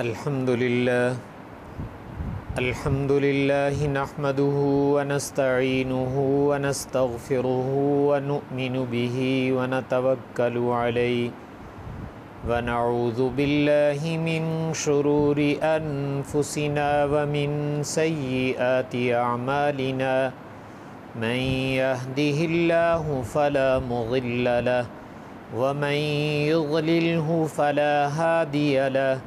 الحمد لله نحمده ونستعينه ونستغفره ونؤمن به ونتوكل عليه ونعوذ بالله من شرور أنفسنا ومن سيئات أعمالنا من يهده الله فلا مضل له ومن يضلله فلا هادي له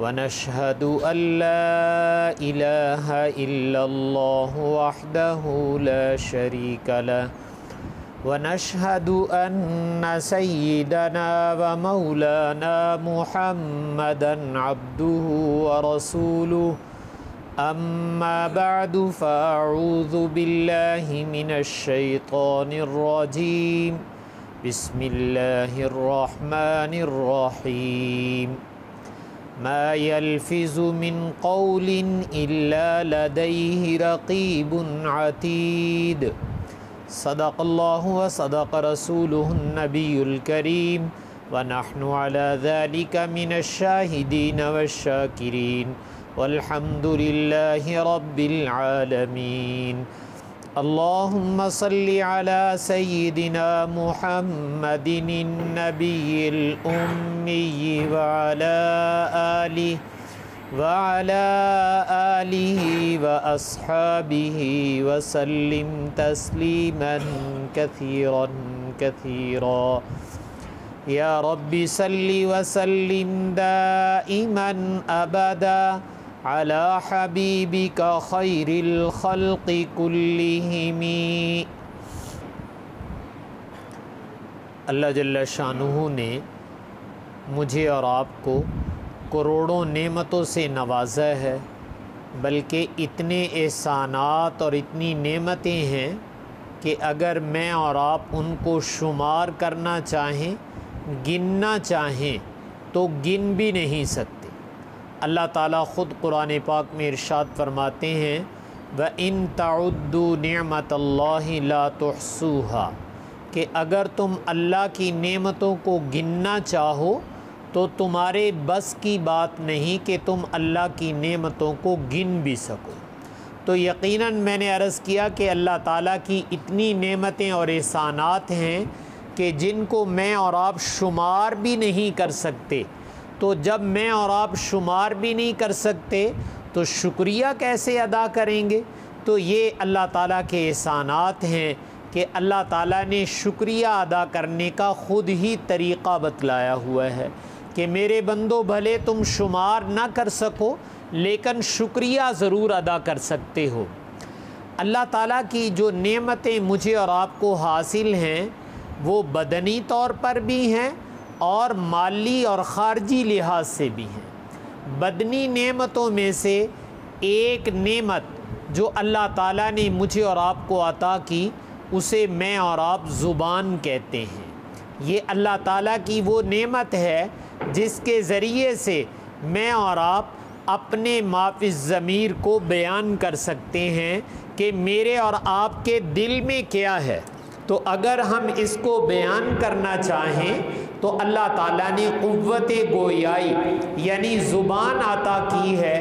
ونشهد أن لا إله إلا الله وحده لا شريك له ونشهد أن سيدنا ومولانا محمدا عبده ورسوله أما بعد فأعوذ بالله من الشيطان الرجيم بسم الله الرحمن الرحيم ما يلفظ من قول إلا لديه رقيب عتيد صدق الله وصدق رسوله النبي الكريم ونحن على ذلك من الشاهدين والشاكرين والحمد لله رب العالمين اللهم صل على سيدنا محمد النبي الأمي وعلى آله وأصحابه وسلم تسليما كثيرا كثيرا يا رب صل وسلم دائما أبدا على حبيبك خير الخلق كلهم۔ اللہ جل شانہ نے مجھے اور آپ کو کروڑوں نعمتوں سے نوازا ہے، بلکہ اتنے احسانات اور اتنی نعمتیں ہیں کہ اگر میں اور آپ ان کو شمار کرنا چاہیں، گننا چاہیں تو گن بھی نہیں سکتے۔ اللہ تعالیٰ خود قرآن پاک میں ارشاد فرماتے ہیں وَإِن تَعُدُّوا نِعْمَةَ اللَّهِ لَا تُحْصُوهَا، کہ اگر تم اللہ کی نعمتوں کو گننا چاہو تو تمہارے بس کی بات نہیں کہ تم اللہ کی نعمتوں کو گن بھی سکو۔ تو یقیناً میں نے عرض کیا کہ اللہ تعالیٰ کی اتنی نعمتیں اور احسانات ہیں کہ جن کو میں اور آپ شمار بھی نہیں کر سکتے۔ تو جب میں اور آپ شمار بھی نہیں کر سکتے تو شکریہ کیسے ادا کریں گے؟ تو یہ اللہ تعالیٰ کے احسانات ہیں کہ اللہ تعالیٰ نے شکریہ ادا کرنے کا خود ہی طریقہ بتلایا ہوا ہے کہ میرے بندو بھلے تم شمار نہ کر سکو لیکن شکریہ ضرور ادا کر سکتے ہو۔ اللہ تعالیٰ کی جو نعمتیں مجھے اور آپ کو حاصل ہیں وہ بدنی طور پر بھی ہیں اور مالی اور خارجی لحاظ سے بھی ہیں۔ بدنی نعمتوں میں سے ایک نعمت جو اللہ تعالیٰ نے مجھے اور آپ کو عطا کی اسے میں اور آپ زبان کہتے ہیں۔ یہ اللہ تعالیٰ کی وہ نعمت ہے جس کے ذریعے سے میں اور آپ اپنے ما فی الضمیر کو بیان کر سکتے ہیں کہ میرے اور آپ کے دل میں کیا ہے۔ تو اگر ہم اس کو بیان کرنا چاہیں تو اللہ تعالیٰ نے قوت گویائی یعنی زبان عطا کی ہے،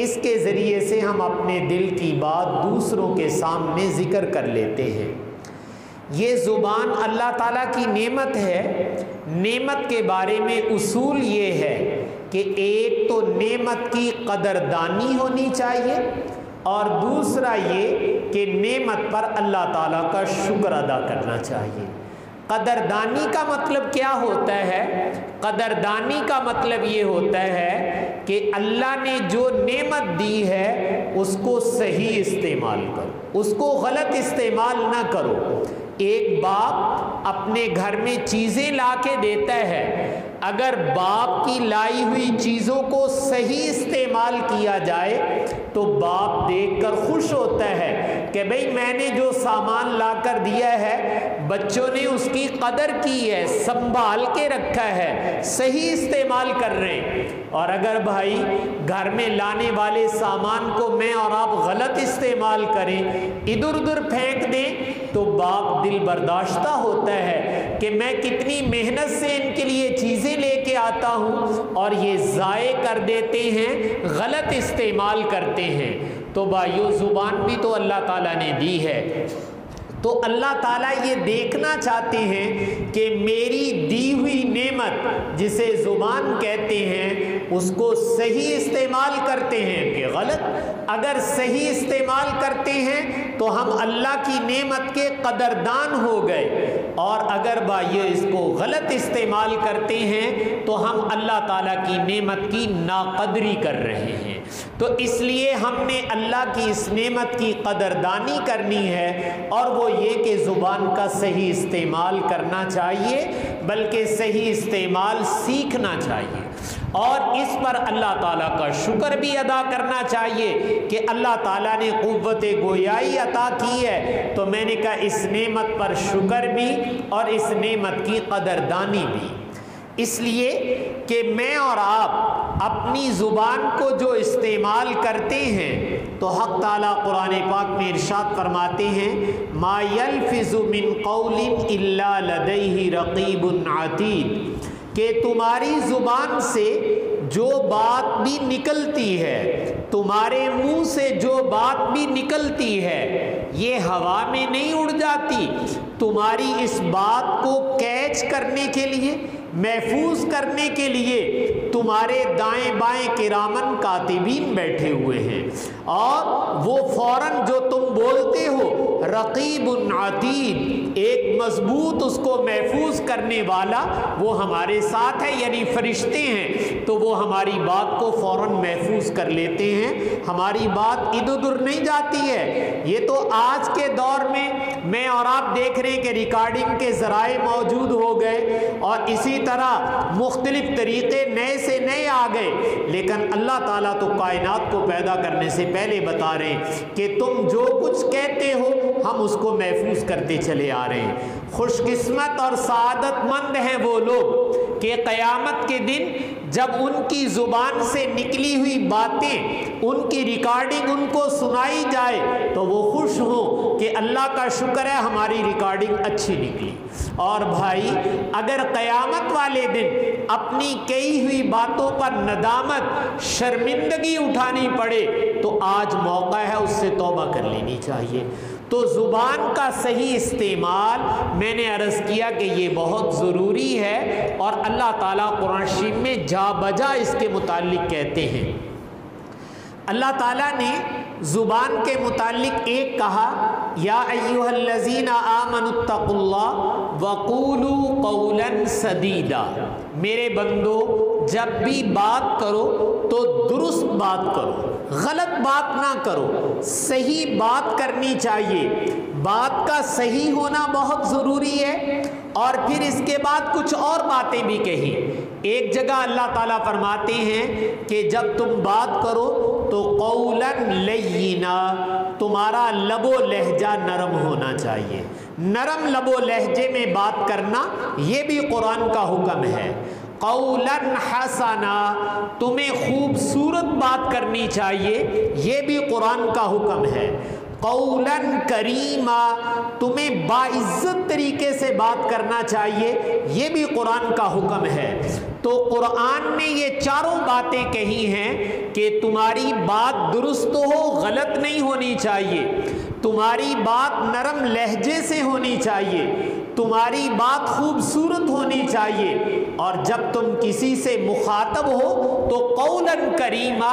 اس کے ذریعے سے ہم اپنے دل کی بات دوسروں کے سامنے ذکر کر لیتے ہیں۔ یہ زبان اللہ تعالیٰ کی نعمت ہے۔ نعمت کے بارے میں اصول یہ ہے کہ ایک تو نعمت کی قدردانی ہونی چاہیے اور دوسرا یہ کہ نعمت پر اللہ تعالیٰ کا شکر ادا کرنا چاہیے۔ قدردانی کا مطلب کیا ہوتا ہے؟ قدردانی کا مطلب یہ ہوتا ہے کہ اللہ نے جو نعمت دی ہے اس کو صحیح استعمال کرو، اس کو غلط استعمال نہ کرو۔ ایک باپ اپنے گھر میں چیزیں لا کے دیتا ہے، اگر باپ کی لائی ہوئی چیزوں کو صحیح استعمال کیا جائے تو باپ دیکھ کر خوش ہوتا ہے کہ بھئی میں نے جو سامان لا کر دیا ہے بچوں نے اس کی قدر کی ہے، سنبھال کے رکھا ہے، صحیح استعمال کر رہے ہیں۔ اور اگر بھائی گھر میں لانے والے سامان کو میں اور آپ غلط استعمال کریں، ادھر ادھر پھینک دیں تو باپ دل برداشتہ ہوتا ہے کہ میں کتنی محنت سے ان کے لیے چیزیں لے کے آتا ہوں اور یہ ضائع کر دیتے ہیں، غلط استعمال کرتے ہیں۔ تو بھائیو زبان بھی تو اللہ تعالیٰ نے دی ہے، تو اللہ تعالیٰ یہ دیکھنا چاہتے ہیں کہ میری دی ہوئی نعمت جسے زبان کہتے ہیں اس کو صحیح استعمال کرتے ہیں کہ غلط؟ اگر صحیح استعمال کرتے ہیں تو ہم اللہ کی نعمت کے قدردان ہو گئے، اور اگر بھائیو اس کو غلط استعمال کرتے ہیں تو ہم اللہ تعالیٰ کی نعمت کی ناقدری کر رہے ہیں۔ تو اس لیے ہم نے اللہ کی اس نعمت کی قدردانی کرنی ہے، اور وہ یہ کہ زبان کا صحیح استعمال کرنا چاہیے، بلکہ صحیح استعمال سیکھنا چاہیے، اور اس پر اللہ تعالیٰ کا شکر بھی ادا کرنا چاہیے کہ اللہ تعالیٰ نے قوت گویائی عطا کی ہے، تو میں نے کہا اس نعمت پر شکر بھی اور اس نعمت کی قدردانی بھی، اس لیے کہ میں اور آپ اپنی زبان کو جو استعمال کرتے ہیں تو حق تعالیٰ قرآن پاک میں ارشاد فرماتے ہیں ما یلفظ من قول الا لدیہ رقیب عتید، کہ تمہاری زبان سے جو بات بھی نکلتی ہے، تمہارے منہ سے جو بات بھی نکلتی ہے، یہ ہوا میں نہیں اڑ جاتی، تمہاری اس بات کو کیچ کرنے کے لیے، محفوظ کرنے کے لیے تمہارے دائیں بائیں کرامن کاتبین بیٹھے ہوئے ہیں، اور وہ فوراً جو تم بولتے ہو رقیب عتید، ایک مضبوط اس کو محفوظ کرنے والا وہ ہمارے ساتھ ہے، یعنی فرشتے ہیں، تو وہ ہماری بات کو فوراً محفوظ کر لیتے ہیں، ہماری بات ادھر ادھر نہیں جاتی ہے۔ یہ تو آج کے دور میں اور آپ دیکھ رہے ہیں کہ ریکارڈنگ کے ذرائع موجود ہو گئے، اور اسی طرح مختلف طریقے نئے سے نئے آ گئے، لیکن اللہ تعالیٰ تو کائنات کو پیدا کرنے سے پہلے بتا رہے ہیں کہ تم جو کچھ کہتے ہو ہم اس کو محفوظ کرتے چلے آ رہے ہیں۔ خوش قسمت اور سعادت مند ہیں وہ لوگ کہ قیامت کے دن جب ان کی زبان سے نکلی ہوئی باتیں، ان کی ریکارڈنگ ان کو سنائی جائے تو وہ خوش ہوں کہ اللہ کا شکر ہے ہماری ریکارڈنگ اچھی نکلی۔ اور بھائی اگر قیامت والے دن اپنی کہی ہوئی باتوں پر ندامت، شرمندگی اٹھانی پڑے تو آج موقع ہے اس سے توبہ کر لینی چاہیے۔ تو زبان کا صحیح استعمال میں نے عرض کیا کہ یہ بہت ضروری ہے، اور اللہ تعالیٰ قرآن شریف میں جا بجا اس کے متعلق کہتے ہیں۔ اللہ تعالیٰ نے زبان کے متعلق ایک کہا یا ایھا الذین آمنوا اتقوا اللہ وقولوا قولا سدیدا، میرے بندو جب بھی بات کرو تو درست بات کرو، غلط بات نہ کرو، صحیح بات کرنی چاہیے۔ بات کا صحیح ہونا بہت ضروری ہے، اور پھر اس کے بعد کچھ اور باتیں بھی کہی۔ ایک جگہ اللہ تعالیٰ فرماتے ہیں کہ جب تم بات کرو تو قولا لینا، تمہارا لب و لہجہ نرم ہونا چاہیے، نرم لب و لہجے میں بات کرنا یہ بھی قرآن کا حکم ہے۔ قولا حسنا، تمہیں خوبصورت بات کرنی چاہیے، یہ بھی قرآن کا حکم ہے۔ قولا کریما، تمہیں باعزت طریقے سے بات کرنا چاہیے، یہ بھی قرآن کا حکم ہے۔ تو قرآن نے یہ چاروں باتیں کہی ہیں کہ تمہاری بات درست ہو، غلط نہیں ہونی چاہیے، تمہاری بات نرم لہجے سے ہونی چاہیے، تمہاری بات خوبصورت ہونی چاہیے، اور جب تم کسی سے مخاطب ہو تو قولا کریما،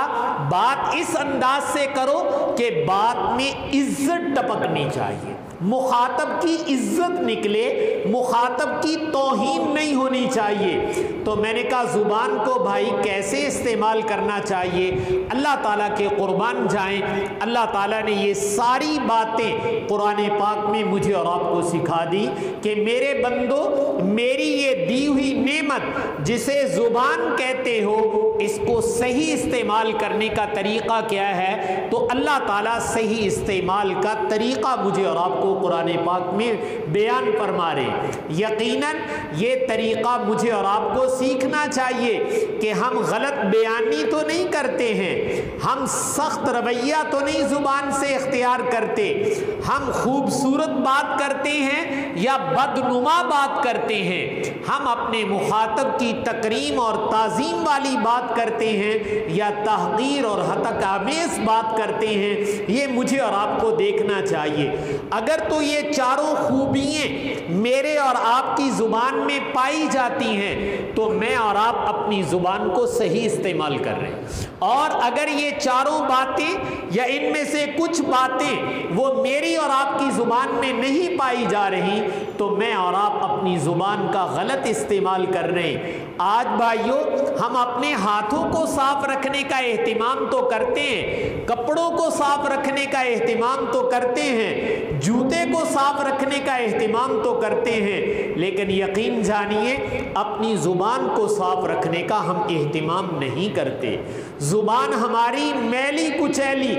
بات اس انداز سے کرو کہ بات میں عزت ٹپکنی چاہیے، مخاطب کی عزت نکلے، مخاطب کی توہین نہیں ہونی چاہیے۔ تو میں نے کہا زبان کو بھائی کیسے استعمال کرنا چاہیے، اللہ تعالیٰ کے قربان جائیں، اللہ تعالیٰ نے یہ ساری باتیں قرآن پاک میں مجھے اور آپ کو سکھا دی کہ میرے بندو میری یہ دی ہوئی نعمت جسے زبان کہتے ہو اس کو صحیح استعمال کرنے کا طریقہ کیا ہے؟ تو اللہ تعالیٰ صحیح استعمال کا طریقہ مجھے اور آپ کو قرآن پاک میں بیان فرما رہے۔ یقیناً یہ طریقہ مجھے اور آپ کو سیکھنا چاہیے کہ ہم غلط بیانی تو نہیں کرتے ہیں، ہم سخت رویہ تو نہیں زبان سے اختیار کرتے، ہم خوبصورت بات کرتے ہیں یا بدنما بات کرتے ہیں، ہم اپنے مخاطب کی تکریم اور تعظیم والی بات کرتے ہیں یا تحقیر اور ہتک آمیز بات کرتے ہیں، یہ مجھے اور آپ کو دیکھنا چاہیے۔ اگر تو یہ چاروں خوبیاں میرے اور آپ کی زبان میں پائی جاتی ہیں تو میں اور آپ اپنی زبان کو صحیح استعمال کر رہے ہیں، اور اگر یہ چاروں باتیں یا ان میں سے کچھ باتیں وہ میری اور آپ کی زبان میں نہیں پائی جا رہی تو میں اور آپ اپنی زبان کا غلط استعمال کر رہے ہیں۔ آج بھائیوں ہم اپنے ہاتھوں کو صاف رکھنے کا اہتمام تو کرتے ہیں، کپڑوں کو صاف رکھنے کا اہتمام تو کرتے ہیں، جوتے کو صاف رکھنے کا اہتمام تو کرتے ہیں، لیکن یقین جانیے اپنی زبان کو صاف رکھنے کا ہم اہتمام نہیں کرتے۔ زبان ہماری میلی کچیلی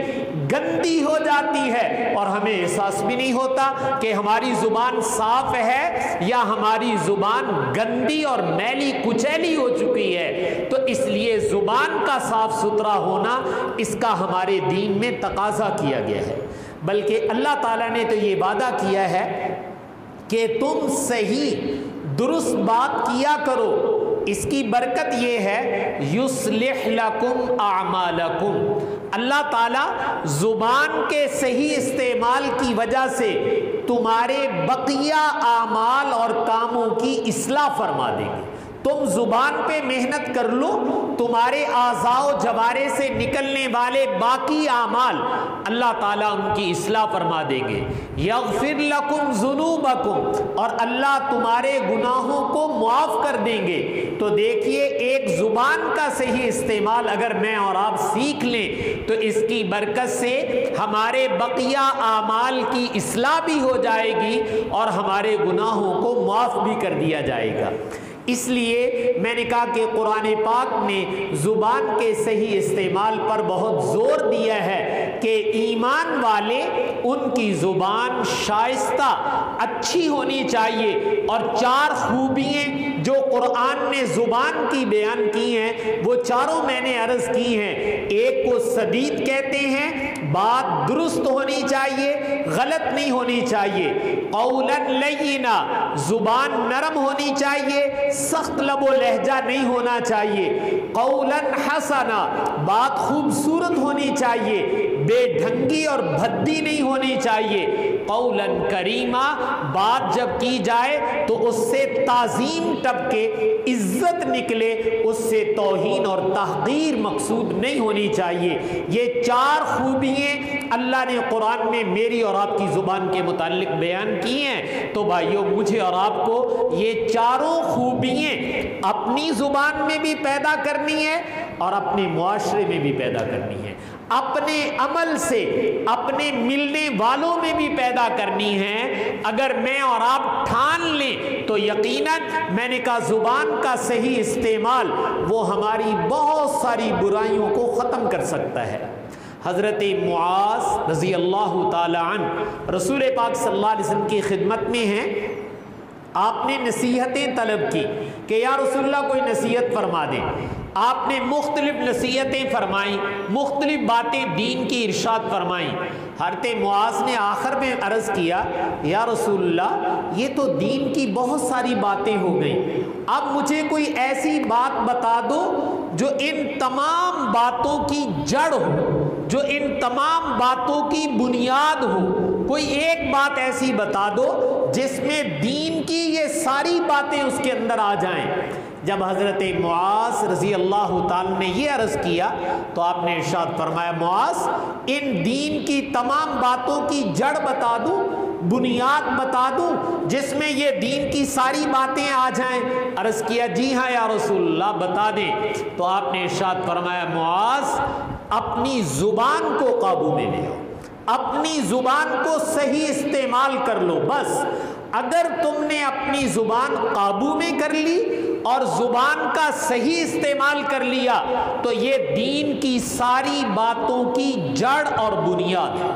گندی ہو جاتی ہے اور ہمیں احساس بھی نہیں ہوتا کہ ہماری زبان صاف ہے یا ہماری زبان گندی اور میلی کچیلی ہو چکی ہے۔ تو اس لیے زبان کا صاف ستھرا ہونا اس کا ہمارے دین میں تقاضا کیا گیا ہے، بلکہ اللہ تعالیٰ نے تو یہ وعدہ کیا ہے کہ تم صحیح درست بات کیا کرو، اس کی برکت یہ ہے یصلح لکم اعمالکم۔ اللہ تعالیٰ زبان کے صحیح استعمال کی وجہ سے تمہارے بقیہ اعمال اور کاموں کی اصلاح فرما دیں گے۔ تم زبان پہ محنت کر لو، تمہارے اعضاء و جوارے سے نکلنے والے باقی اعمال اللہ تعالیٰ ان کی اصلاح فرما دیں گے۔ یغفر لکم ذنوبکم، اور اللہ تمہارے گناہوں کو معاف کر دیں گے۔ تو دیکھیے ایک زبان کا صحیح استعمال اگر میں اور آپ سیکھ لیں تو اس کی برکت سے ہمارے بقیہ اعمال کی اصلاح بھی ہو جائے گی اور ہمارے گناہوں کو معاف بھی کر دیا جائے گا۔ اس لیے میں نے کہا کہ قرآن پاک نے زبان کے صحیح استعمال پر بہت زور دیا ہے کہ ایمان والے ان کی زبان شائستہ اچھی ہونی چاہیے، اور چار خوبیاں جو قرآن نے زبان کی بیان کی ہیں وہ چاروں میں نے عرض کی ہیں۔ ایک کو سدید کہتے ہیں، بات درست ہونی چاہیے، غلط نہیں ہونی چاہیے۔ قولا لینا، زبان نرم ہونی چاہیے، سخت لب و لہجہ نہیں ہونا چاہیے۔ قولا حسنا، بات خوبصورت ہونی چاہیے، بے ڈھنگی اور بھدی نہیں ہونی چاہیے۔ قولا کریما، بات جب کی جائے تو اس سے تعظیم ٹپکے، عزت نکلے، اس سے توہین اور تحقیر مقصود نہیں ہونی چاہیے۔ یہ چار خوبیاں اللہ نے قرآن میں میری اور آپ کی زبان کے متعلق بیان کی ہیں۔ تو بھائیوں مجھے اور آپ کو یہ چاروں خوبیاں اپنی زبان میں بھی پیدا کرنی ہے اور اپنے معاشرے میں بھی پیدا کرنی ہے، اپنے عمل سے اپنے ملنے والوں میں بھی پیدا کرنی ہے۔ اگر میں اور آپ ٹھان لیں تو یقیناً میں نے کہا زبان کا صحیح استعمال وہ ہماری بہت ساری برائیوں کو ختم کر سکتا ہے۔ حضرت معاذ رضی اللہ تعالی عنہ رسول پاک صلی اللہ علیہ وسلم کی خدمت میں ہیں، آپ نے نصیحتیں طلب کی کہ یا رسول اللہ کوئی نصیحت فرما دیں۔ آپ نے مختلف نصیحتیں فرمائیں، مختلف باتیں دین کی ارشاد فرمائیں۔ حضرت معاذ نے آخر میں عرض کیا یا رسول اللہ یہ تو دین کی بہت ساری باتیں ہو گئیں، اب مجھے کوئی ایسی بات بتا دو جو ان تمام باتوں کی جڑ ہو، جو ان تمام باتوں کی بنیاد ہو۔ کوئی ایک بات ایسی بتا دو جس میں دین کی یہ ساری باتیں اس کے اندر آ جائیں۔ جب حضرت معاذ رضی اللہ تعالیٰ نے یہ عرض کیا تو آپ نے ارشاد فرمایا معاذ ان دین کی تمام باتوں کی جڑ بتا دوں، بنیاد بتا دوں جس میں یہ دین کی ساری باتیں آ جائیں؟ عرض کیا جی ہاں یا رسول اللہ بتا دیں۔ تو آپ نے ارشاد فرمایا معاذ اپنی زبان کو قابو میں لے آؤ، اپنی زبان کو صحیح استعمال کر لو۔ بس اگر تم نے اپنی زبان قابو میں کر لی اور زبان کا صحیح استعمال کر لیا تو یہ دین کی ساری باتوں کی جڑ اور بنیاد ہے،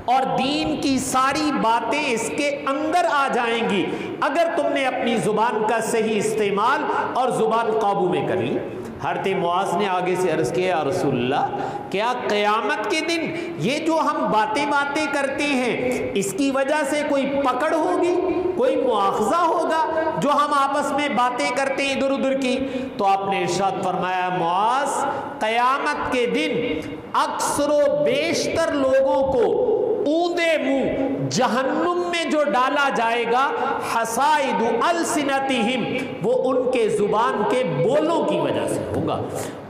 اور دین کی ساری باتیں اس کے اندر آ جائیں گی اگر تم نے اپنی زبان کا صحیح استعمال اور زبان قابو میں کر لی۔ حضرت معاذ نے آگے سے عرض کیا یا رسول اللہ، کیا قیامت کے دن یہ جو ہم باتیں کرتے ہیں اس کی وجہ سے کوئی پکڑ ہوگی، کوئی مواخذہ ہوگا جو ہم آپس میں باتیں کرتے ہیں ادھر ادھر کی؟ تو آپ نے ارشاد فرمایا معاذ، قیامت کے دن اکثر و بیشتر لوگوں کو اوندا منہ جہنم میں جو ڈالا جائے گا، حصائد السنتہم، وہ ان کے زبان کے بولوں کی وجہ سے ہوگا،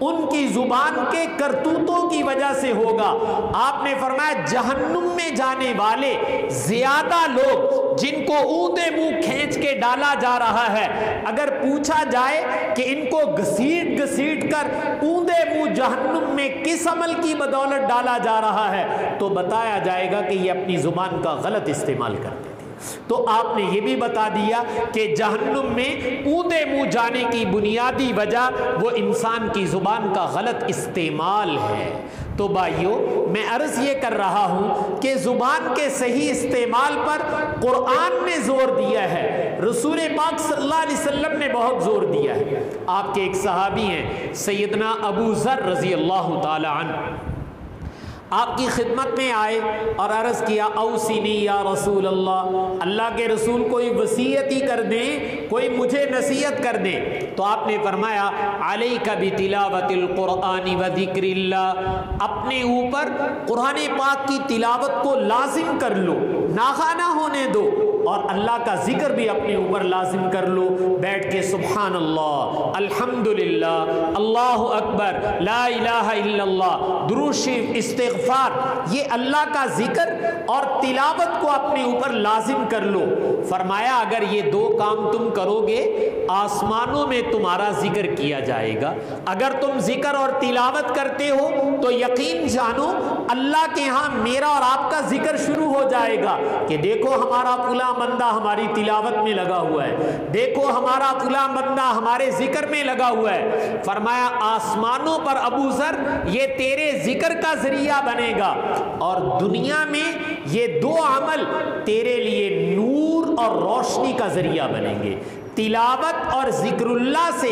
ان کی زبان کے کرتوتوں کی وجہ سے ہوگا۔ آپ نے فرمایا جہنم میں جانے والے زیادہ لوگ جن کو اوندا منہ کھینچ کے ڈالا جا رہا ہے، اگر پوچھا جائے کہ ان کو گھسیٹ کر اوندا منہ جہنم میں کس عمل کی بدولت ڈالا جا رہا ہے، تو بتایا جائے گا کہ یہ اپنی زبان کا غلط استعمال کرتے تھے۔ تو آپ نے یہ بھی بتا دیا کہ جہنم میں اوندا منہ جانے کی بنیادی وجہ وہ انسان کی زبان کا غلط استعمال ہے۔ تو بھائیو، میں عرض یہ کر رہا ہوں کہ زبان کے صحیح استعمال پر قرآن نے زور دیا ہے، رسول پاک صلی اللہ علیہ وسلم نے بہت زور دیا ہے۔ آپ کے ایک صحابی ہیں سیدنا ابو ذر رضی اللہ تعالی عنہ، آپ کی خدمت میں آئے اور عرض کیا اوصینی یا رسول اللہ، اللہ کے رسول کوئی وصیت ہی کر دیں، کوئی مجھے نصیحت کر دیں۔ تو آپ نے فرمایا علیک بتلاوت القرآن و ذکر اللہ، اپنے اوپر قرآن پاک کی تلاوت کو لازم کر لو، ناخواہ ہونے دو، اور اللہ کا ذکر بھی اپنے اوپر لازم کر لو، بیٹھ کے سبحان اللہ، الحمدللہ، اللہ اکبر، لا الہ الا اللہ، درود شریف، استغفار، یہ اللہ کا ذکر اور تلاوت کو اپنے اوپر لازم کر لو۔ فرمایا اگر یہ دو کام تم کرو گے آسمانوں میں تمہارا ذکر کیا جائے گا، اگر تم ذکر اور تلاوت کرتے ہو تو یقین جانو اللہ کے ہاں میرا اور آپ کا ذکر شروع ہو جائے گا کہ دیکھو ہمارا فلاں بندہ ہماری تلاوت میں لگا ہوا ہے، دیکھو ہمارا فلاں بندہ ہمارے ذکر میں لگا ہوا ہے۔ فرمایا آسمانوں پر ابو ذر یہ تیرے ذکر کا ذریعہ بنے گا، اور دنیا میں یہ دو عمل تیرے لیے نور اور روشنی کا ذریعہ بنیں گے۔ تلاوت اور ذکر اللہ سے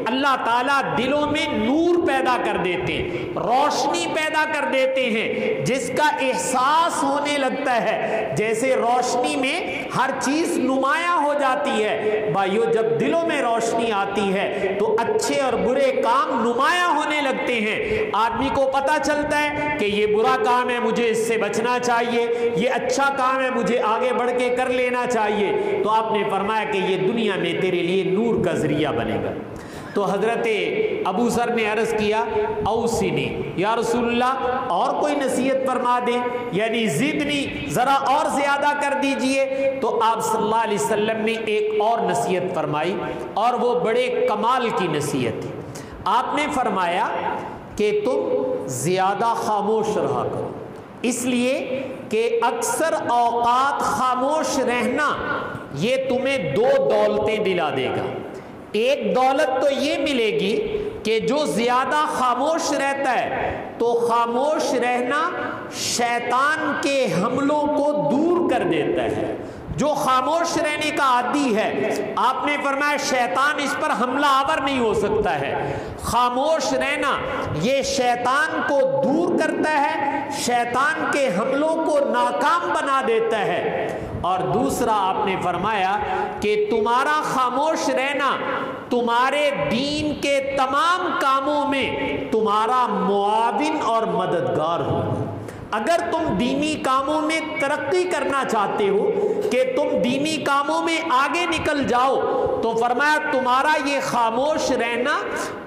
اللہ تعالیٰ دلوں میں نور پیدا کر دیتے ہیں، روشنی پیدا کر دیتے ہیں، جس کا احساس ہونے لگتا ہے جیسے روشنی میں ہر چیز نمایاں ہو جاتی ہے۔ بھائیو، جب دلوں میں روشنی آتی ہے تو اچھے اور برے کام نمایاں ہونے لگتے ہیں، آدمی کو پتہ چلتا ہے کہ یہ برا کام ہے مجھے اس سے بچنا چاہیے، یہ اچھا کام ہے مجھے آگے بڑھ کے کر لینا چاہیے۔ تو آپ نے فرمایا کہ یہ دنیا میں تیرے لیے نور کا ذریعہ بنے گا۔ تو حضرت ابو ذر نے عرض کیا اوصینی یا رسول اللہ، اور کوئی نصیحت فرما دیں، یعنی زدنی، ذرا اور زیادہ کر دیجئے۔ تو آپ صلی اللہ علیہ وسلم نے ایک اور نصیحت فرمائی، اور وہ بڑے کمال کی نصیحت تھی۔ آپ نے فرمایا کہ تم زیادہ خاموش رہا کرو، اس لیے کہ اکثر اوقات خاموش رہنا یہ تمہیں دو دولتیں دلا دے گا۔ ایک دولت تو یہ ملے گی کہ جو زیادہ خاموش رہتا ہے تو خاموش رہنا شیطان کے حملوں کو دور کر دیتا ہے۔ جو خاموش رہنے کا عادی ہے، آپ نے فرمایا شیطان اس پر حملہ آور نہیں ہو سکتا ہے۔ خاموش رہنا یہ شیطان کو دور کرتا ہے، شیطان کے حملوں کو ناکام بنا دیتا ہے۔ اور دوسرا آپ نے فرمایا کہ تمہارا خاموش رہنا تمہارے دین کے تمام کاموں میں تمہارا معاون اور مددگار ہوگا۔ اگر تم دینی کاموں میں ترقی کرنا چاہتے ہو کہ تم دینی کاموں میں آگے نکل جاؤ، تو فرمایا تمہارا یہ خاموش رہنا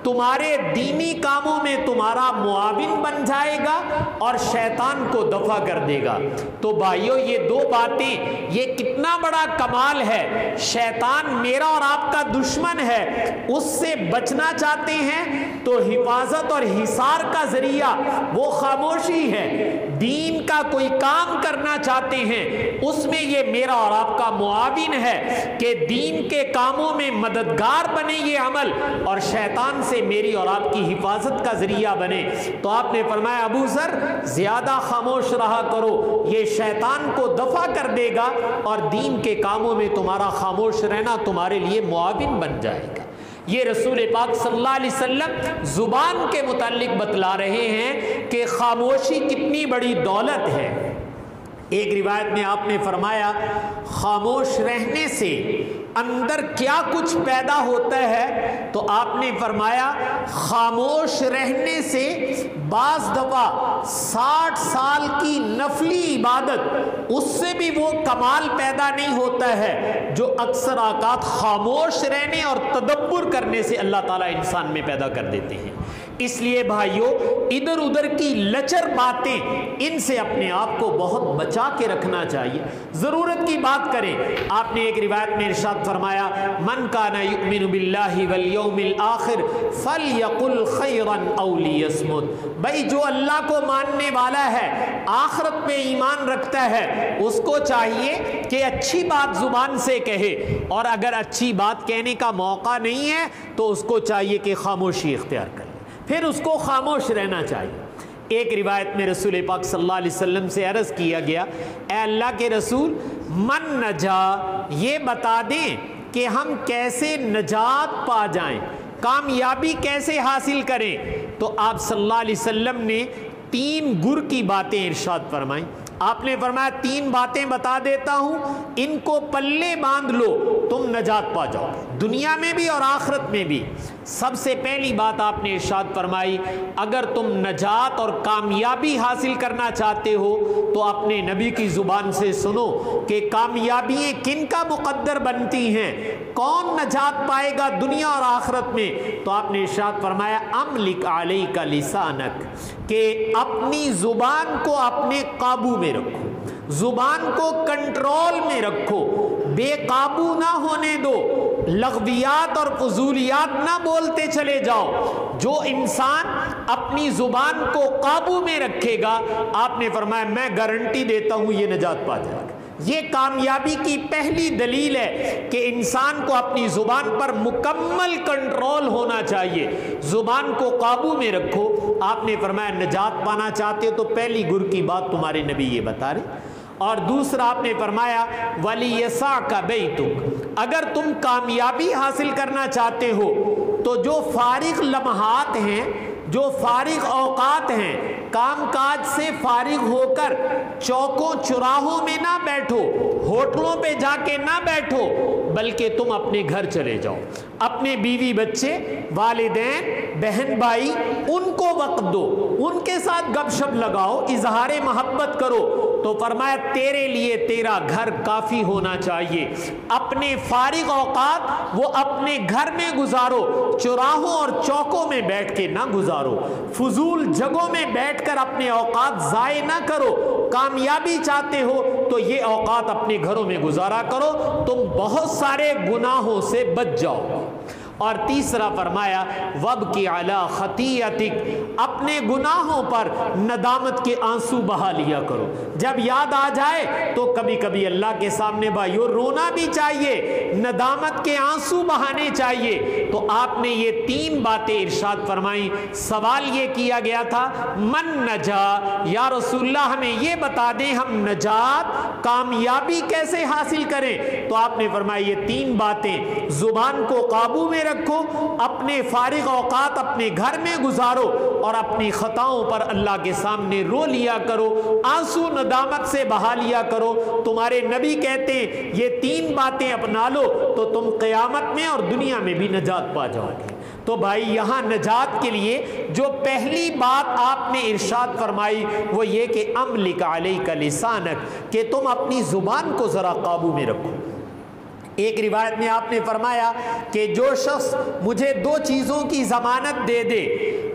تمہارے دینی کاموں میں تمہارا معاون بن جائے گا اور شیطان کو دفع کر دے گا۔ تو بھائیو، یہ دو باتیں، یہ کتنا بڑا کمال ہے۔ شیطان میرا اور آپ کا دشمن ہے، اس سے بچنا چاہتے ہیں تو حفاظت اور حصار کا ذریعہ وہ خاموشی ہے۔ دین کا کوئی کام کرنا چاہتے ہیں، اس میں یہ میرا اور آپ کا معاون ہے کہ دین کے کاموں کاموں میں مددگار بنے یہ عمل اور شیطان سے میری اور آپ کی حفاظت کا ذریعہ بنے۔ تو آپ نے فرمایا ابو ذر زیادہ خاموش رہا کرو، یہ شیطان کو دفع کر دے گا اور دین کے کاموں میں تمہارا خاموش رہنا تمہارے لیے معاون بن جائے گا۔ یہ رسول پاک صلی اللہ علیہ وسلم زبان کے متعلق بتلا رہے ہیں کہ خاموشی کتنی بڑی دولت ہے۔ ایک روایت میں آپ نے فرمایا خاموش رہنے سے اندر کیا کچھ پیدا ہوتا ہے، تو آپ نے فرمایا خاموش رہنے سے بعض دفعہ 60 سال کی نفلی عبادت اس سے بھی وہ کمال پیدا نہیں ہوتا ہے جو اکثر اوقات خاموش رہنے اور تدبر کرنے سے اللہ تعالیٰ انسان میں پیدا کر دیتے ہیں۔ اس لیے بھائیوں ادھر ادھر کی لچر باتیں ان سے اپنے آپ کو بہت بچا کے رکھنا چاہیے، ضرورت کی بات کریں۔ آپ نے ایک روایت میں ارشاد فرمایا من کان یؤمن باللہ والیوم الآخر فلیقل خیرا او لیصمت، بھائی جو اللہ کو ماننے والا ہے، آخرت پہ ایمان رکھتا ہے، اس کو چاہیے کہ اچھی بات زبان سے کہے، اور اگر اچھی بات کہنے کا موقع نہیں ہے تو اس کو چاہیے کہ خاموشی اختیار کرے، پھر اس کو خاموش رہنا چاہیے۔ ایک روایت میں رسول پاک صلی اللہ علیہ وسلم سے عرض کیا گیا اے اللہ کے رسول من نجا، یہ بتا دیں کہ ہم کیسے نجات پا جائیں، کامیابی کیسے حاصل کریں۔ تو آپ صلی اللہ علیہ وسلم نے 3 گر کی باتیں ارشاد فرمائیں۔ آپ نے فرمایا 3 باتیں بتا دیتا ہوں، ان کو پلے باندھ لو تم نجات پا جاؤ دنیا میں بھی اور آخرت میں بھی۔ سب سے پہلی بات آپ نے ارشاد فرمائی اگر تم نجات اور کامیابی حاصل کرنا چاہتے ہو تو اپنے نبی کی زبان سے سنو کہ کامیابیاں کن کا مقدر بنتی ہیں، کون نجات پائے گا دنیا اور آخرت میں۔ تو آپ نے ارشاد فرمایا املک علیک لسانک، کہ اپنی زبان کو اپنے قابو میں رکھو، زبان کو کنٹرول میں رکھو، بے قابو نہ ہونے دو، لغویات اور فضولیات نہ بولتے چلے جاؤ۔ جو انسان اپنی زبان کو قابو میں رکھے گا آپ نے فرمایا میں گارنٹی دیتا ہوں یہ نجات پا جائے گا۔ یہ کامیابی کی پہلی دلیل ہے کہ انسان کو اپنی زبان پر مکمل کنٹرول ہونا چاہیے، زبان کو قابو میں رکھو۔ آپ نے فرمایا نجات پانا چاہتے ہو تو پہلی گر کی بات تمہارے نبی یہ بتا رہے۔ اور دوسرا آپ نے فرمایا وَلِيَسَعْكَ بَيْتُكَ، اگر تم کامیابی حاصل کرنا چاہتے ہو تو جو فارغ لمحات ہیں، جو فارغ اوقات ہیں، کام کاج سے فارغ ہو کر چوکوں چراہوں میں نہ بیٹھو، ہوٹلوں پہ جا کے نہ بیٹھو، بلکہ تم اپنے گھر چلے جاؤ، اپنے بیوی بچے والدین بہن بھائی ان کو وقت دو، ان کے ساتھ گپ شپ لگاؤ، اظہار محبت کرو۔ تو فرمایا تیرے لیے تیرا گھر کافی ہونا چاہیے، اپنے فارغ اوقات وہ اپنے گھر میں گزارو، چراہوں اور چوکوں میں بیٹھ کے نہ گزارو، فضول جگہوں میں بیٹھ کر اپنے اوقات ضائع نہ کرو۔ کامیابی چاہتے ہو تو یہ اوقات اپنے گھروں میں گزارا کرو، تم بہت سارے گناہوں سے بچ جاؤ۔ اور تیسرا فرمایا وَبْكِ عَلَىٰ خَطِيئَتِكَ، اپنے گناہوں پر ندامت کے آنسو بہا لیا کرو، جب یاد آ جائے تو کبھی کبھی اللہ کے سامنے بھائیو رونا بھی چاہیے، ندامت کے آنسو بہانے چاہیے۔ تو آپ نے یہ 3 باتیں ارشاد فرمائیں۔ سوال یہ کیا گیا تھا من نجا، یا رسول اللہ ہمیں یہ بتا دیں ہم نجات کامیابی کیسے حاصل کریں۔ تو آپ نے فرمایا یہ 3 باتیں، زبان کو قابو میں رکھو، اپنے فارغ اوقات اپنے گھر میں گزارو، اور اپنی خطاؤں پر اللہ کے سامنے رو لیا کرو، آنسو ندامت سے بہا لیا کرو۔ تمہارے نبی کہتے ہیں یہ 3 باتیں اپنا لو تو تم قیامت میں اور دنیا میں بھی نجات پا جاؤ گے۔ تو بھائی یہاں نجات کے لیے جو پہلی بات آپ نے ارشاد فرمائی وہ یہ کہ املک علیک لسانک، کہ تم اپنی زبان کو ذرا قابو میں رکھو۔ ایک روایت میں آپ نے فرمایا کہ جو شخص مجھے 2 چیزوں کی ضمانت دے دے،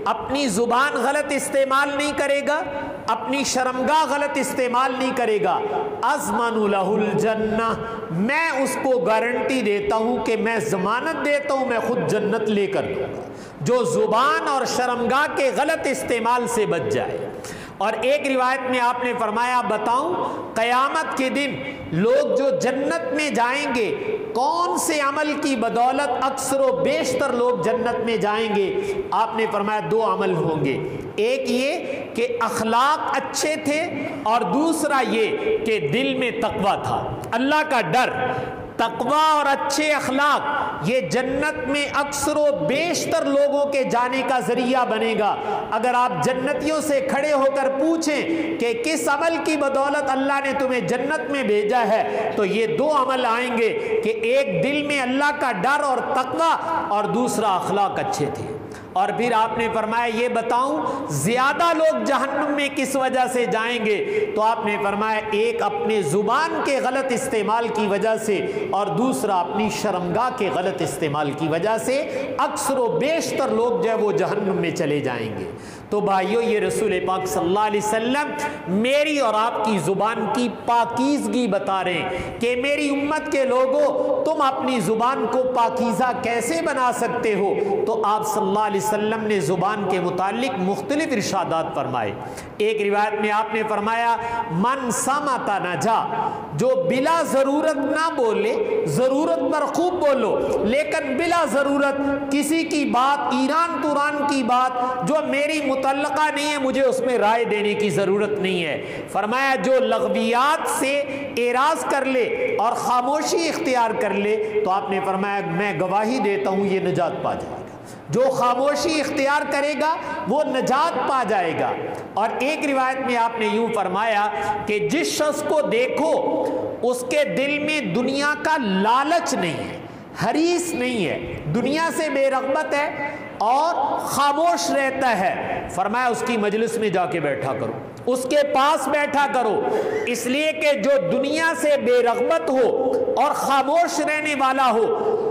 اپنی زبان غلط استعمال نہیں کرے گا، اپنی شرمگاہ غلط استعمال نہیں کرے گا، اضمن لہ الجنہ، میں اس کو گارنٹی دیتا ہوں کہ میں ضمانت دیتا ہوں میں خود جنت لے کر دوں گا، جو زبان اور شرمگاہ کے غلط استعمال سے بچ جائے۔ اور ایک روایت میں آپ نے فرمایا بتاؤں قیامت کے دن لوگ جو جنت میں جائیں گے کون سے عمل کی بدولت اکثر و بیشتر لوگ جنت میں جائیں گے؟ آپ نے فرمایا 2 عمل ہوں گے، ایک یہ کہ اخلاق اچھے تھے اور دوسرا یہ کہ دل میں تقویٰ تھا، اللہ کا ڈر۔ تقویٰ اور اچھے اخلاق یہ جنت میں اکثر و بیشتر لوگوں کے جانے کا ذریعہ بنے گا۔ اگر آپ جنتیوں سے کھڑے ہو کر پوچھیں کہ کس عمل کی بدولت اللہ نے تمہیں جنت میں بھیجا ہے، تو یہ 2 عمل آئیں گے کہ ایک دل میں اللہ کا ڈر اور تقویٰ اور دوسرا اخلاق اچھے تھے۔ اور پھر آپ نے فرمایا یہ بتاؤں زیادہ لوگ جہنم میں کس وجہ سے جائیں گے؟ تو آپ نے فرمایا ایک اپنے زبان کے غلط استعمال کی وجہ سے اور دوسرا اپنی شرمگاہ کے غلط استعمال کی وجہ سے اکثر و بیشتر لوگ جو ہے وہ جہنم میں چلے جائیں گے۔ تو بھائیو یہ رسول پاک صلی اللہ علیہ وسلم میری اور آپ کی زبان کی پاکیزگی بتا رہے ہیں کہ میری امت کے لوگوں تم اپنی زبان کو پاکیزہ کیسے بنا سکتے ہو؟ تو آپ صلی اللہ علیہ وسلم نے زبان کے متعلق مختلف ارشادات فرمائے۔ ایک روایت میں آپ نے فرمایا من صمت نجا، جو بلا ضرورت نہ بولے، ضرورت پر خوب بولو لیکن بلا ضرورت کسی کی بات ایران توران کی بات جو میری متعلقہ نہیں ہے مجھے اس میں رائے دینے کی ضرورت نہیں ہے۔ فرمایا جو لغویات سے اعراض کر لے اور خاموشی اختیار کر لے تو آپ نے فرمایا میں گواہی دیتا ہوں یہ نجات پا جائے گا۔ جو خاموشی اختیار کرے گا وہ نجات پا جائے گا۔ اور ایک روایت میں آپ نے یوں فرمایا کہ جس شخص کو دیکھو اس کے دل میں دنیا کا لالچ نہیں ہے، حریص نہیں ہے، دنیا سے بے رغبت ہے اور خاموش رہتا ہے، فرمایا اس کی مجلس میں جا کے بیٹھا کرو، اس کے پاس بیٹھا کرو، اس لیے کہ جو دنیا سے بے رغبت ہو اور خاموش رہنے والا ہو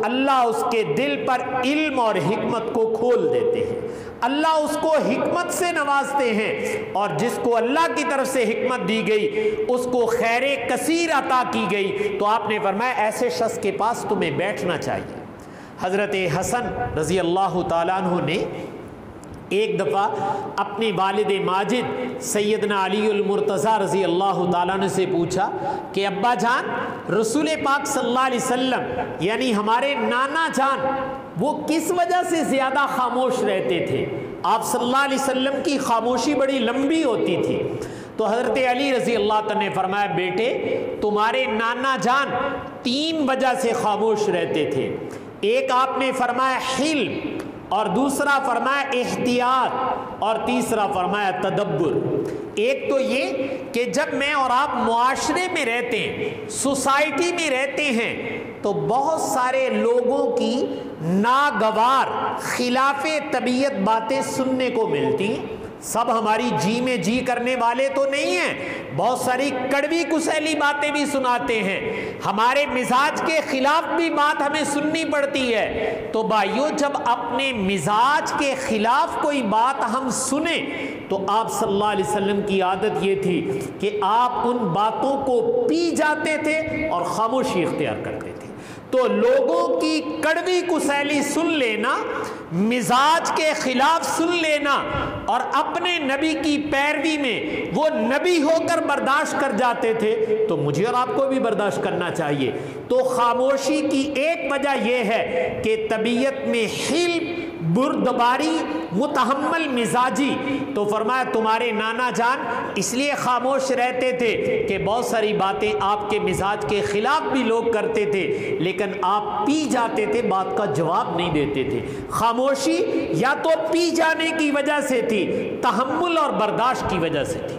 اللہ اس کے دل پر علم اور حکمت کو کھول دیتے ہیں، اللہ اس کو حکمت سے نوازتے ہیں، اور جس کو اللہ کی طرف سے حکمت دی گئی اس کو خیر کثیر عطا کی گئی۔ تو آپ نے فرمایا ایسے شخص کے پاس تمہیں بیٹھنا چاہیے۔ حضرت حسن رضی اللہ تعالیٰ عنہ نے ایک دفعہ اپنے والد ماجد سیدنا علی المرتضیٰ رضی اللہ تعالیٰ عنہ سے پوچھا کہ ابا جان رسول پاک صلی اللہ علیہ وسلم یعنی ہمارے نانا جان وہ کس وجہ سے زیادہ خاموش رہتے تھے؟ آپ صلی اللہ علیہ وسلم کی خاموشی بڑی لمبی ہوتی تھی۔ تو حضرت علی رضی اللہ تعالیٰ نے فرمایا بیٹے تمہارے نانا جان 3 وجہ سے خاموش رہتے تھے۔ ایک آپ نے فرمایا حلم، اور دوسرا فرمایا احتیاط، اور تیسرا فرمایا تدبر۔ ایک تو یہ کہ جب میں اور آپ معاشرے میں رہتے ہیں، سوسائٹی میں رہتے ہیں تو بہت سارے لوگوں کی ناگوار خلاف طبیعت باتیں سننے کو ملتی ہیں۔ سب ہماری جی میں جی کرنے والے تو نہیں ہیں، بہت ساری کڑوی کسیلی باتیں بھی سناتے ہیں، ہمارے مزاج کے خلاف بھی بات ہمیں سننی پڑتی ہے۔ تو بھائیو جب اپنے مزاج کے خلاف کوئی بات ہم سنیں تو آپ صلی اللہ علیہ وسلم کی عادت یہ تھی کہ آپ ان باتوں کو پی جاتے تھے اور خاموشی اختیار کرتے تھے۔ تو لوگوں کی کڑوی کسیلی سن لینا، مزاج کے خلاف سن لینا اور اپنے نبی کی پیروی میں وہ نبی ہو کر برداشت کر جاتے تھے تو مجھے اور آپ کو بھی برداشت کرنا چاہیے۔ تو خاموشی کی ایک وجہ یہ ہے کہ طبیعت میں حلم، بردباری، متحمل مزاجی۔ تو فرمایا تمہارے نانا جان اس لیے خاموش رہتے تھے کہ بہت ساری باتیں آپ کے مزاج کے خلاف بھی لوگ کرتے تھے لیکن آپ پی جاتے تھے، بات کا جواب نہیں دیتے تھے۔ خاموشی یا تو پی جانے کی وجہ سے تھی، تحمل اور برداشت کی وجہ سے تھی۔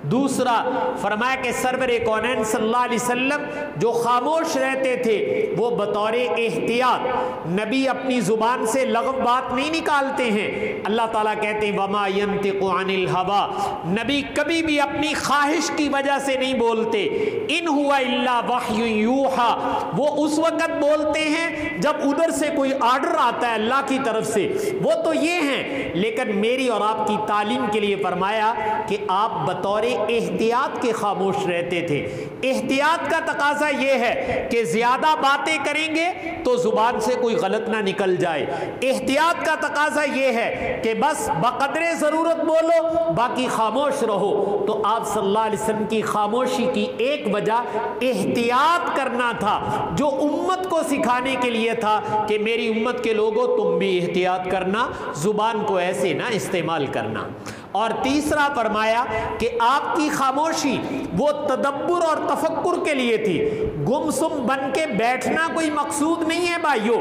دوسرا فرمایا کہ سرور کونین صلی اللہ علیہ وسلم جو خاموش رہتے تھے وہ بطور احتیاط، نبی اپنی زبان سے لغو بات نہیں نکالتے ہیں۔ اللہ تعالیٰ کہتے ہیں وما ينطق عن الهوى، نبی کبھی بھی اپنی خواہش کی وجہ سے نہیں بولتے۔ ان هو الا وحی یوحى، وہ اس وقت بولتے ہیں جب ادھر سے کوئی آرڈر آتا ہے اللہ کی طرف سے وہ تو یہ ہیں، لیکن میری اور آپ کی تعلیم کے لیے فرمایا کہ آپ بطور احتیاط کے خاموش رہتے تھے۔ احتیاط کا تقاضا یہ ہے کہ زیادہ باتیں کریں گے تو زبان سے کوئی غلط نہ نکل جائے، احتیاط کا تقاضا یہ ہے کہ بس بقدر ضرورت بولو باقی خاموش رہو۔ تو آپ صلی اللہ علیہ وسلم کی خاموشی کی ایک وجہ احتیاط کرنا تھا، جو امت کو سکھانے کے لیے تھا کہ میری امت کے لوگوں تم بھی احتیاط کرنا، زبان کو ایسے نہ استعمال کرنا۔ اور تیسرا فرمایا کہ آپ کی خاموشی وہ تدبر اور تفکر کے لیے تھی، گم سم بن کے بیٹھنا کوئی مقصود نہیں ہے بھائیو۔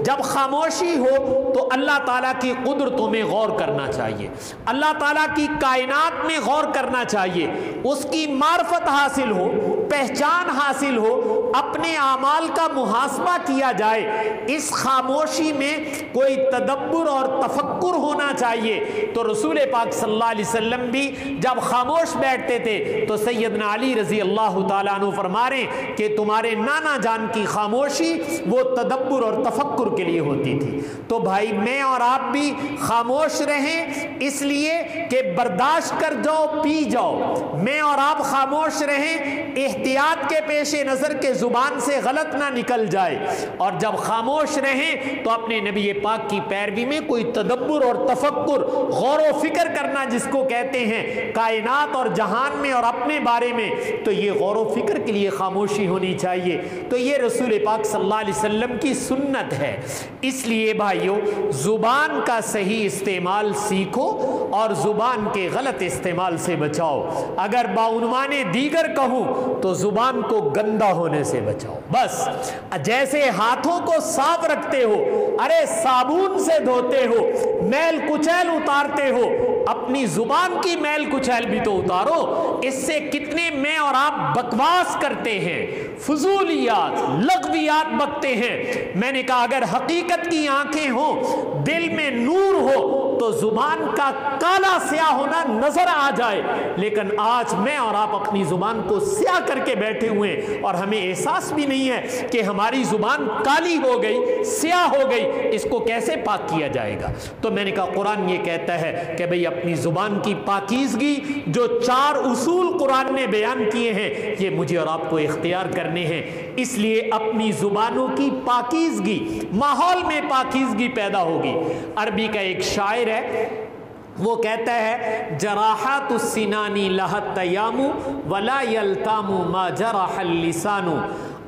جب خاموشی ہو تو اللہ تعالیٰ کی قدرتوں میں غور کرنا چاہیے، اللہ تعالیٰ کی کائنات میں غور کرنا چاہیے، اس کی معرفت حاصل ہو، پہچان حاصل ہو، اپنے اعمال کا محاسبہ کیا جائے۔ اس خاموشی میں کوئی تدبر اور تفکر ہونا چاہیے۔ تو رسول پاک صلی اللہ علیہ وسلم بھی جب خاموش بیٹھتے تھے تو سیدنا علی رضی اللہ تعالیٰ عنہ فرما رہے ہیں کہ تمہارے نانا جان کی خاموشی وہ تدبر اور تفکر کے لیے ہوتی تھی۔ تو بھائی میں اور آپ بھی خاموش رہیں اس لیے کہ برداشت کر جاؤ پی جاؤ، میں اور آپ خاموش رہیں احتیاط کے پیش نظر کے زبان سے غلط نہ نکل جائے، اور جب خاموش رہیں تو اپنے نبی پاک کی پیروی میں کوئی تدبر اور تفکر، غور و فکر کرنا جس کو کہتے ہیں کائنات اور جہان میں اور اپنے بارے میں، تو یہ غور و فکر کے لیے خاموشی ہونی چاہیے۔ تو یہ رسول پاک صلی اللہ علیہ وسلم کی سنت ہے۔ اس لیے بھائیو زبان کا صحیح استعمال سیکھو اور زبان کے غلط استعمال سے بچاؤ۔ اگر بعنوان دیگر کہوں تو زبان کو گندا ہونے سے بچاؤ۔ بس جیسے ہاتھوں کو صاف رکھتے ہو، ارے صابن سے دھوتے ہو، میل کچیل اتارتے ہو، اپنی زبان کی میل کچیل بھی تو اتارو۔ اس سے کتنے میں اور آپ بکواس کرتے ہیں، فضولیات لغویات بکتے ہیں۔ میں نے کہا اگر حقیقت کی آنکھیں ہوں، دل میں نور ہو تو زبان کا کالا سیاہ ہونا نظر آ جائے، لیکن آج میں اور آپ اپنی زبان کو سیاہ کر کے بیٹھے ہوئے ہیں اور ہمیں احساس بھی نہیں ہے کہ ہماری زبان کالی ہو گئی، سیاہ ہو گئی، اس کو کیسے پاک کیا جائے گا؟ تو میں نے کہا قرآن یہ کہتا ہے کہ بھئی اپنی زبان کی پاکیزگی، جو 4 اصول قرآن نے بیان کیے ہیں، یہ مجھے اور آپ کو اختیار کرنے ہیں۔ اس لیے اپنی زبانوں کی پاکیزگی، ماحول میں پاکیزگی پیدا ہوگی۔ عربی کا ایک شاعر ہے، وہ کہتا ہے جراحات السنان لها التیام ولا یلتام ما جرح اللسان۔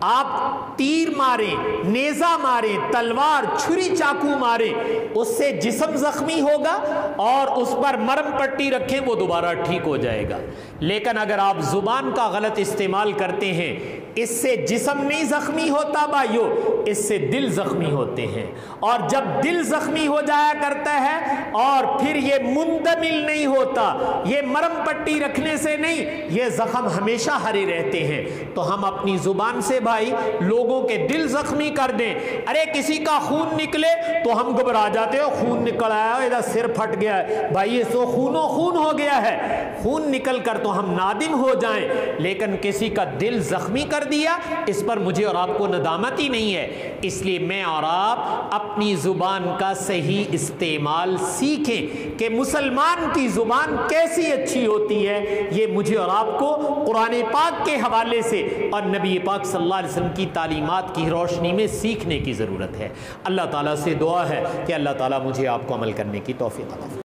آپ تیر ماریں، نیزہ ماریں، تلوار، چھری، چاقو ماریں، اس سے جسم زخمی ہوگا اور اس پر مرم پٹی رکھیں وہ دوبارہ ٹھیک ہو جائے گا۔ لیکن اگر آپ زبان کا غلط استعمال کرتے ہیں، اس سے جسم نہیں زخمی ہوتا بھائیو، اس سے دل زخمی ہوتے ہیں، اور جب دل زخمی ہو جایا کرتا ہے اور پھر یہ مندمل نہیں ہوتا، یہ مرم پٹی رکھنے سے نہیں، یہ زخم ہمیشہ ہرے رہتے ہیں۔ تو ہم اپنی زبان سے بھائی لوگوں کے دل زخمی کر دیں۔ ارے کسی کا خون نکلے تو ہم گھبرا جاتے ہو، خون نکل آیا، ادھر سر پھٹ گیا ہے، بھائی یہ تو خون و خون ہو گیا ہے۔ خون نکل کر تو ہم نادم ہو جائیں، لیکن کسی کا دل زخمی کر دیا، اس پر مجھے اور آپ کو ندامت ہی نہیں ہے۔ اس لیے میں اور آپ اپنی زبان کا صحیح استعمال سیکھیں کہ مسلمان کی زبان کیسی اچھی ہوتی ہے۔ یہ مجھے اور آپ کو قرآن پاک کے حوالے سے اور نبی پاک صلی اللہ علیہ وسلم کی تعلیمات کی روشنی میں سیکھنے کی ضرورت ہے۔ اللہ تعالیٰ سے دعا ہے کہ اللہ تعالیٰ مجھے آپ کو عمل کرنے کی توفیق عطا فرمائے۔